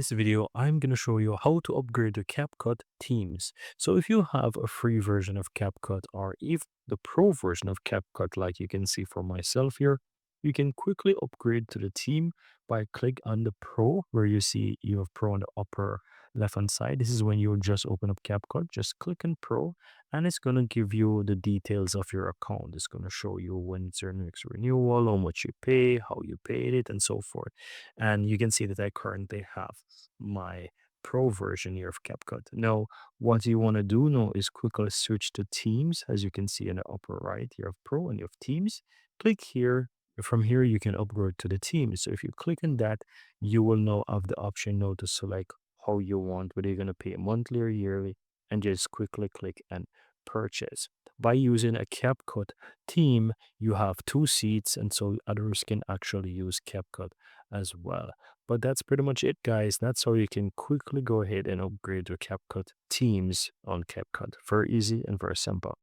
this video, I'm going to show you how to upgrade to CapCut Teams. So if you have a free version of CapCut or if the pro version of CapCut, like you can see for myself here, you can quickly upgrade to the team by click on the pro where you see you have pro on the upper left hand side. This is when you just open up CapCut, just click on pro and it's going to give you the details of your account. It's going to show you when it's your next renewal, how much you pay, how you paid it, and so forth. And you can see that I currently have my pro version here of CapCut. Now, what you want to do now is quickly switch to Teams. As you can see in the upper right, you have Pro and you have Teams. Click here. From here, you can upgrade to the Teams. So if you click on that, you will now have the option now to select how you want, whether you're going to pay monthly or yearly, and just quickly click and purchase. By using a CapCut team, you have two seats, and so others can actually use CapCut as well. But that's pretty much it, guys. That's how you can quickly go ahead and upgrade your CapCut Teams on CapCut. Very easy and very simple.